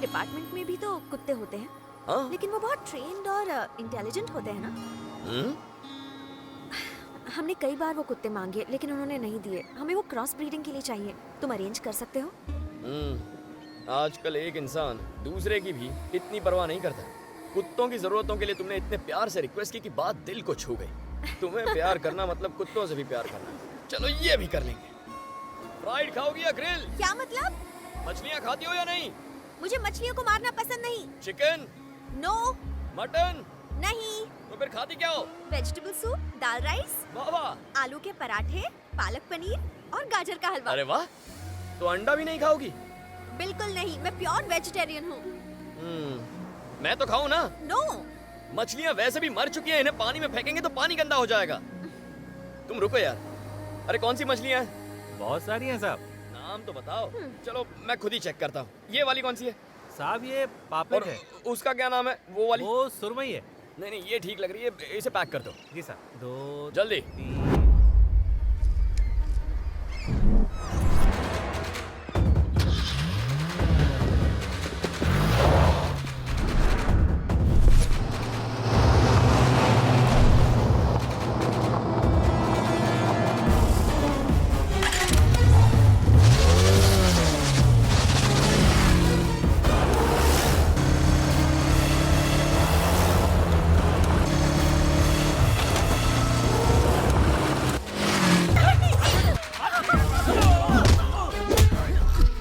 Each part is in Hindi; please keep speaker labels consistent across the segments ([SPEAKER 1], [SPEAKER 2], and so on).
[SPEAKER 1] डिपार्टमेंट में भी तो कुत्ते होते हैं।
[SPEAKER 2] हाँ?
[SPEAKER 1] लेकिन वो बहुत ट्रेन्ड और इंटेलिजेंट होते हैं ना। हमने कई बार वो कुत्ते मांगे लेकिन उन्होंने नहीं दिए। हमें वो क्रॉस ब्रीडिंग के लिए चाहिए। तुम अरेंज कर सकते हो?
[SPEAKER 2] आजकल एक इंसान दूसरे की भी इतनी परवाह नहीं करता। कुत्तों की जरूरतों के लिए तुमने इतने प्यार से रिक्वेस्ट की कि बात दिल को छू गई। तुम्हें प्यार करना मतलब कुत्तों से भी प्यार करना। चलो ये भी कर लेंगे। फ्राइड खाओगी या ग्रिल?
[SPEAKER 1] क्या मतलब?
[SPEAKER 2] मछलियाँ खाती हो या नहीं?
[SPEAKER 1] मुझे मछलियों को मारना पसंद नहीं।
[SPEAKER 2] चिकन?
[SPEAKER 1] नो।
[SPEAKER 2] मटन?
[SPEAKER 1] नहीं।
[SPEAKER 2] तो फिर खाती क्या हो?
[SPEAKER 1] वेजिटेबल सूप, दाल राइस,
[SPEAKER 2] वाह वाह।
[SPEAKER 1] आलू के पराठे, पालक पनीर और गाजर का हलवा।
[SPEAKER 2] अरे वाह। तो अंडा भी नहीं खाओगी?
[SPEAKER 1] बिल्कुल नहीं, मैं प्योर वेजिटेरियन हूँ।
[SPEAKER 2] मैं तो खाऊं ना?
[SPEAKER 1] नो।
[SPEAKER 2] मछलियाँ वैसे भी मर चुकी हैं, इन्हें पानी में फेंकेंगे तो पानी गंदा हो जाएगा। तुम रुको यार। अरे कौन सी मछलियाँ हैं?
[SPEAKER 3] बहुत सारी हैं साहब।
[SPEAKER 2] नाम तो बताओ। चलो मैं खुद ही चेक करता हूँ। ये वाली कौन सी है?
[SPEAKER 3] साहब ये पापलेट है।
[SPEAKER 2] उसका क्या नाम है? वो वाली?
[SPEAKER 3] वो सुरमई है।
[SPEAKER 2] नहीं ये ठीक लग रही है, इसे पैक कर दो।
[SPEAKER 3] जी साहब। 2
[SPEAKER 2] जल्दी।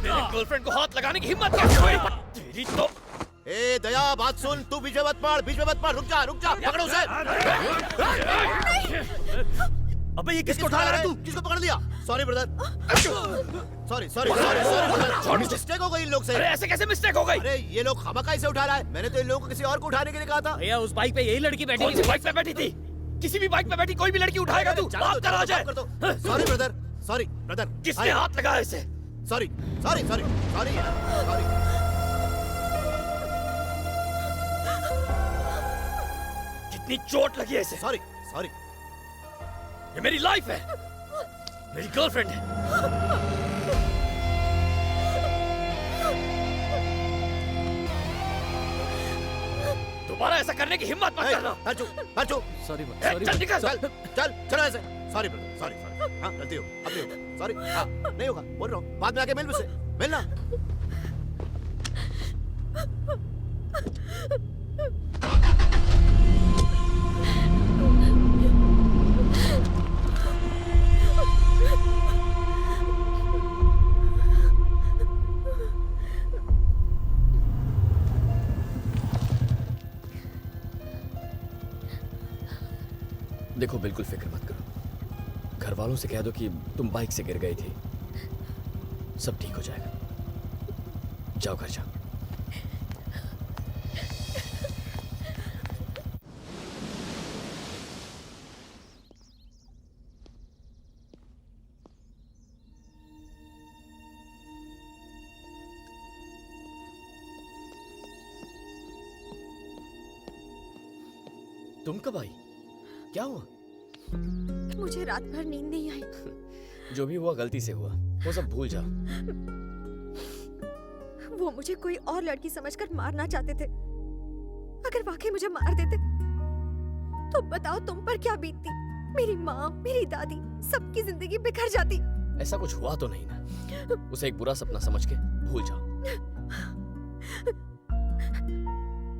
[SPEAKER 3] 3
[SPEAKER 2] गर्लफ्रेंड को हाथ लगाने की हिम्मत कैसे हुई? तेरी तो।
[SPEAKER 4] ए दया, बात सुन। तू बीच में मत पड़, बीच में मत पड़। रुक जा, पकड़ो उसे।
[SPEAKER 2] अबे ये किसको उठा रहा है तू?
[SPEAKER 4] किसको पकड़ लिया? Sorry brother. सॉरी मिस्टेक हो गई इन लोग से।
[SPEAKER 2] अरे ऐसे कैसे मिस्टेक हो गई?
[SPEAKER 4] अरे ये लोग खामखा इसे उठा रहा है। मैंने तो इन लोगों को किसी और को उठाने के लिए कहा था।
[SPEAKER 3] भैया उस बाइक पे यही लड़की बैठी
[SPEAKER 2] कौन सी बाइक पे बैठी थी? किसी भी बाइक पे बैठी कोई भी लड़की उठाएगा तू? बात कर आ जाए।
[SPEAKER 4] Sorry brother, sorry brother.
[SPEAKER 2] किसने हाथ लगाया इसे?
[SPEAKER 4] Sorry sorry sorry sorry sorry.
[SPEAKER 2] कितनी चोट लगी है इसे?
[SPEAKER 4] Sorry sorry.
[SPEAKER 2] ये मेरी लाइफ है, मेरी गर्लफ्रेंड है। दोबारा ऐसा करने की हिम्मत मत करना।
[SPEAKER 4] हटो।
[SPEAKER 3] सॉरी
[SPEAKER 2] चल निकल।
[SPEAKER 4] चलो ऐसे। Sorry brother, sorry. हाँ गलती हो, अब नहीं होगा। सॉरी। हाँ नहीं होगा, बोल रहा हूँ। बाद में आके मिल मुझसे, मिलना।
[SPEAKER 2] देखो बिल्कुल फिक्र मत करो। घर वालों से कह दो कि तुम बाइक से गिर गई थी। सब ठीक हो जाएगा। जाओ घर जाओ। तुम कब आई? क्या हुआ?
[SPEAKER 1] मुझे रात भर नींद नहीं आई।
[SPEAKER 2] जो भी हुआ गलती से हुआ, वो सब भूल जाओ।
[SPEAKER 1] वो मुझे कोई और लड़की समझकर मारना चाहते थे। अगर वाकई मुझे मार देते तो बताओ तुम पर क्या बीतती? मेरी माँ, मेरी दादी, सबकी जिंदगी बिखर जाती।
[SPEAKER 2] ऐसा कुछ हुआ तो नहीं ना? उसे एक बुरा सपना समझ के भूल जाओ।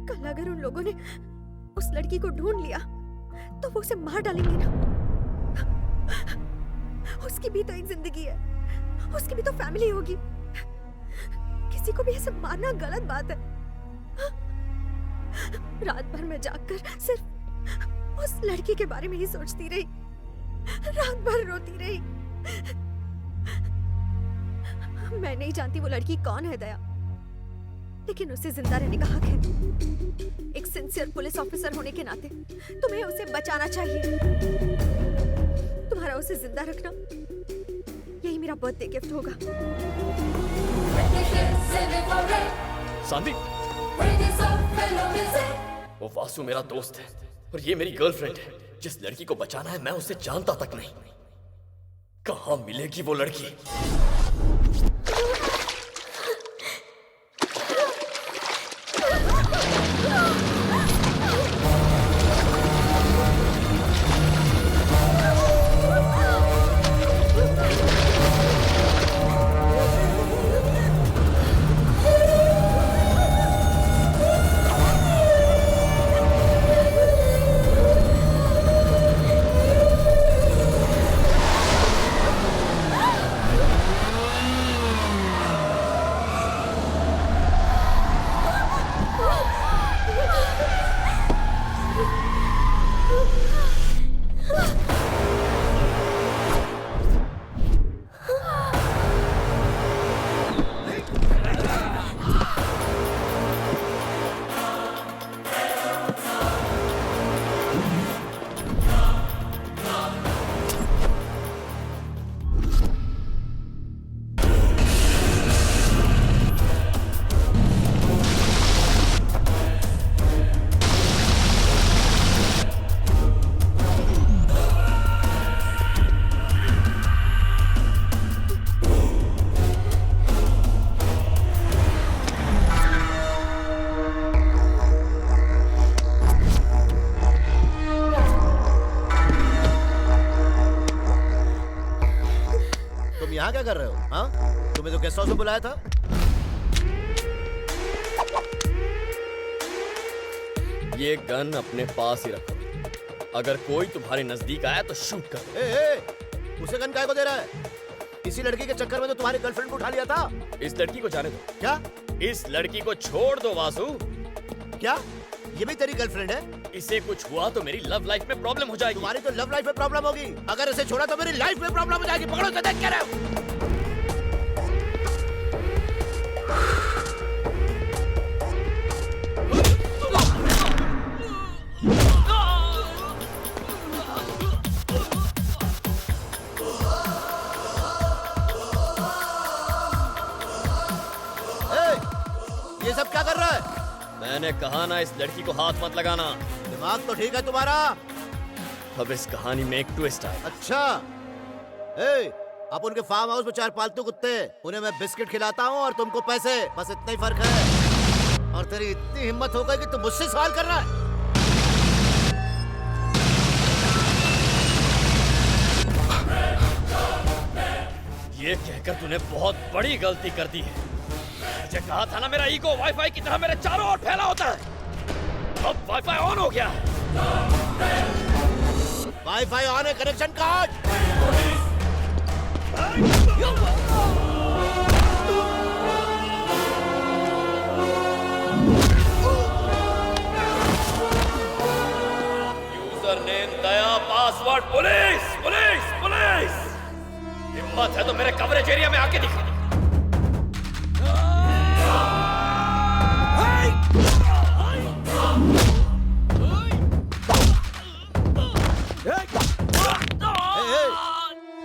[SPEAKER 1] कल अगर उन लोगों ने उस लड़की को ढूंढ लिया तो वो उसे मार डालेंगे ना। उसकी भी तो एक जिंदगी है, उसकी भी तो फैमिली होगी। किसी को भी ऐसे मारना गलत बात है। रात भर मैं जागकर सिर्फ उस लड़की के बारे में ही सोचती रही, रात भर रोती रही। मैं नहीं जानती वो लड़की कौन है दया, लेकिन उसे जिंदा रहने का हक है। एक सिंसियर पुलिस ऑफिसर होने के नाते तुम्हें उसे बचाना चाहिए। तुम्हारा उसे जिंदा रखना यही मेरा बर्थडे गिफ्ट होगा।
[SPEAKER 2] सांदी, वो वासु मेरा दोस्त है और ये मेरी गर्लफ्रेंड है। जिस लड़की को बचाना है मैं उसे जानता तक नहीं। कहाँ मिलेगी वो लड़की?
[SPEAKER 4] हाँ, तुम्हें तो गेस्ट हाउस में बुलाया था।
[SPEAKER 2] ये गन अपने पास ही रखो। अगर कोई तुम्हारे नजदीक आया तो शूट कर दो।
[SPEAKER 4] उसे गन काय को दे रहा है? इसी लड़की के चक्कर में तो तुम्हारी गर्लफ्रेंड को उठा लिया था।
[SPEAKER 2] इस लड़की को जाने दो।
[SPEAKER 4] क्या?
[SPEAKER 2] इस लड़की को छोड़ दो वासु।
[SPEAKER 4] क्या ये भी तेरी गर्लफ्रेंड है?
[SPEAKER 2] इसे कुछ हुआ तो मेरी लव लाइफ में प्रॉब्लम हो जाएगी।
[SPEAKER 4] तुम्हारी तो लव लाइफ में प्रॉब्लम होगी, अगर इसे छोड़ा तो मेरी लाइफ में प्रॉब्लम हो जाएगी। पकड़ो, देख क्या रहे हो? ये सब क्या कर रहा है?
[SPEAKER 2] मैंने कहा ना, इस लड़की को हाथ मत लगाना।
[SPEAKER 4] दिमाग तो ठीक है तुम्हारा।
[SPEAKER 2] अब इस कहानी में एक ट्विस्ट आया।
[SPEAKER 4] अच्छा, आप उनके फार्म हाउस में 4 पालतू कुत्ते, उन्हें मैं बिस्किट खिलाता हूँ और तुमको पैसे, बस इतना ही फर्क है। और तेरी इतनी हिम्मत हो गई कि तुम मुझसे सवाल कर रहा है।
[SPEAKER 2] ये कहकर तूने बहुत बड़ी गलती कर दी है। मुझे कहा था ना, मेरा ईगो वाईफाई की तरह मेरे चारों ओर फैला होता है। अब वाईफाई ऑन हो गया।
[SPEAKER 4] वाईफाई ऑन है, कनेक्शन काट।
[SPEAKER 2] यूजर नेम दया, पासवर्ड पुलिस पुलिस पुलिस। हिम्मत है तो मेरे कवरेज एरिया में आके दिखा।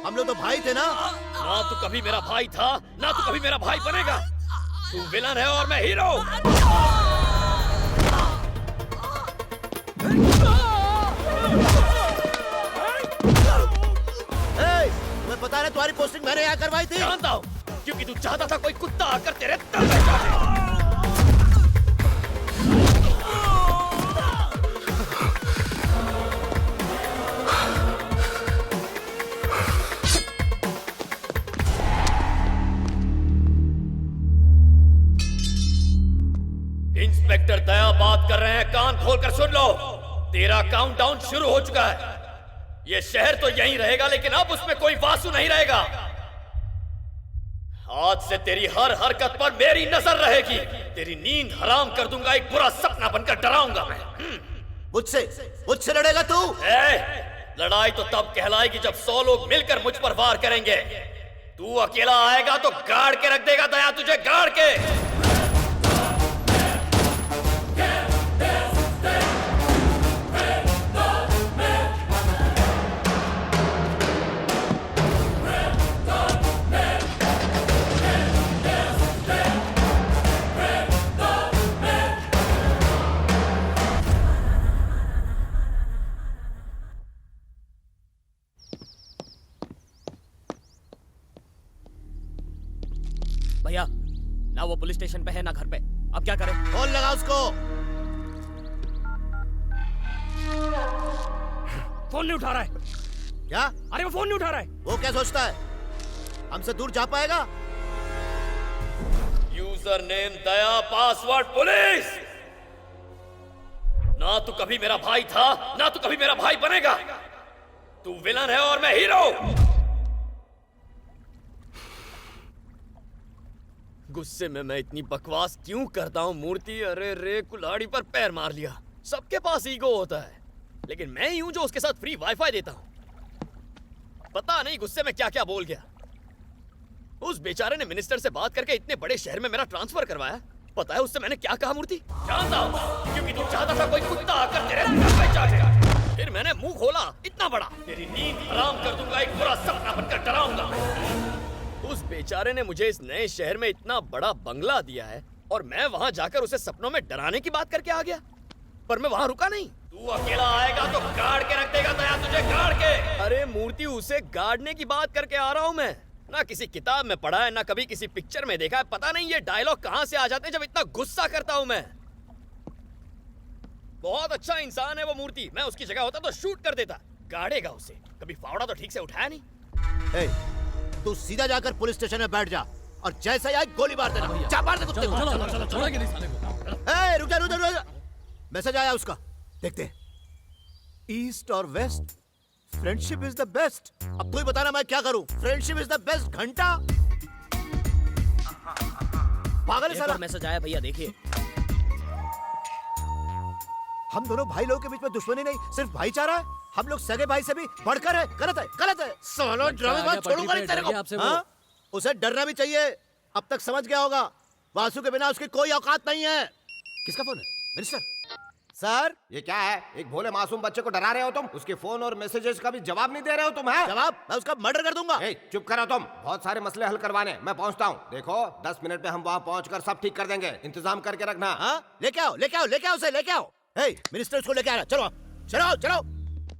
[SPEAKER 4] हम लोग तो भाई थे ना?
[SPEAKER 2] ना तू कभी मेरा भाई था, ना तू कभी मेरा भाई बनेगा। तू विलन है और मैं हीरो।
[SPEAKER 4] तुम्हें पता है तुम्हारी पोस्टिंग मैंने यहाँ करवाई थी।
[SPEAKER 2] जानता हूँ, क्योंकि तू चाहता था कोई कुत्ता आकर तेरे तल में चाटे। इंस्पेक्टर दया बात कर रहे हैं, कान खोलकर सुन लो। तेरा काउंटडाउन शुरू हो चुका है। ये शहर तो यहीं रहेगा, लेकिन अब उसमें कोई वासु नहीं रहेगा। आज से तेरी हर हरकत पर मेरी नजर रहेगी। तेरी नींद हराम कर दूंगा, एक बुरा सपना बनकर डराऊंगा मैं।
[SPEAKER 4] मुझसे लड़ेगा तू?
[SPEAKER 2] लड़ाई तो तब कहलाएगी जब 100 लोग मिलकर मुझ पर वार करेंगे। तू अकेला आएगा तो गाड़ के रख देगा दया तुझे, गाड़ के।
[SPEAKER 3] भैया, ना वो पुलिस स्टेशन पे है ना घर पे। अब क्या करें?
[SPEAKER 4] फोन लगा उसको।
[SPEAKER 3] फोन नहीं उठा रहा है।
[SPEAKER 4] क्या?
[SPEAKER 3] अरे वो फोन नहीं उठा रहा है।
[SPEAKER 4] वो क्या सोचता है, हमसे दूर जा पाएगा?
[SPEAKER 2] यूजर नेम दया, पासवर्ड पुलिस। ना तू कभी मेरा भाई था, ना तू कभी मेरा भाई बनेगा। तू विलन है और मैं हीरो। गुस्से में मैं इतनी बकवास क्यों करता हूँ मूर्ति? अरे रे, कुल्हाड़ी पर पैर मार लिया। सबके पास ईगो होता है, लेकिन मैं ही हूं जो उसके साथ फ्री वाईफाई देता हूं। पता नहीं गुस्से में क्या क्या बोल गया। उस बेचारे ने मिनिस्टर से बात करके इतने बड़े शहर में मेरा ट्रांसफर करवाया। पता है उससे मैंने क्या कहा मूर्ति? जानता हूं, क्योंकि तू चाहता था कोई कुत्ता आकर तेरे घर पे चाटे। फिर मैंने मुंह खोला, इतना बड़ा, तेरी नींद हराम कर दूंगा, एक बुरा सपना बनकर डराऊंगा। उस बेचारे ने मुझे इस नए शहर में इतना बड़ा बंगला दिया है और मैं वहां जाकर उसे सपनों में डराने की बात करके आ गया। पर मैं वहां रुका नहीं। तू अकेला आएगा तो गाड़ के रख देगा दया तुझे, गाड़ के। अरे मूर्ति, उसे गाड़ने की बात करके आ रहा हूं मैं। ना किसी किताब में पढ़ा है, ना कभी किसी पिक्चर में देखा है। पता नहीं ये डायलॉग कहां से आ जाते हैं जब इतना गुस्सा करता हूं मैं। बहुत अच्छा इंसान है वो मूर्ति। मैं उसकी जगह होता तो शूट कर देता। गाड़ेगा उसे। कभी फावड़ा तो ठीक से उठाया नहीं।
[SPEAKER 4] तू सीधा जाकर पुलिस स्टेशन में बैठ जा और जैसे ही आए गोली मार देना। जा मार दे कुत्ते को।
[SPEAKER 3] छोड़ेंगे नहीं साले को।
[SPEAKER 4] ए, रुक जा। मैसेज आया उसका, देखते हैं। ईस्ट और west, friendship is the best. अब तू ही बताना मैं क्या करूं? फ्रेंडशिप इज द बेस्ट घंटा। पागल है
[SPEAKER 3] एक
[SPEAKER 4] साला।
[SPEAKER 3] और मैसेज आया भैया, देखिए।
[SPEAKER 4] हम दोनों भाई लोगों के बीच में दुश्मनी नहीं, सिर्फ भाईचारा है। हम लोग सगे भाई से भी बढ़कर है। गलत है। साला ड्रामेबाज छोड़ूंगा नहीं तेरे को। हाँ? उसे डरना भी चाहिए। अब तक समझ गया होगा, वासु के बिना उसकी कोई औकात नहीं है। किसका फोन है? Minister sir.
[SPEAKER 5] ये क्या है? एक भोले मासूम बच्चे को डरा रहे हो तुम? उसके फोन और मैसेजेस का भी जवाब नहीं दे रहे हो तुम? है
[SPEAKER 4] जवाब? मैं उसका मर्डर कर दूंगा।
[SPEAKER 5] ए, चुप करो तुम। बहुत सारे मसले हल करवाने मैं पहुंचता हूँ। देखो 10 मिनट में हम वहाँ पहुँचकर सब ठीक कर देंगे। इंतजाम करके रखना।
[SPEAKER 4] हाँ? लेके आओ उसे लेके आओ। हे मिनिस्टर, उसको लेके आ रहा। चलो चलो चलो।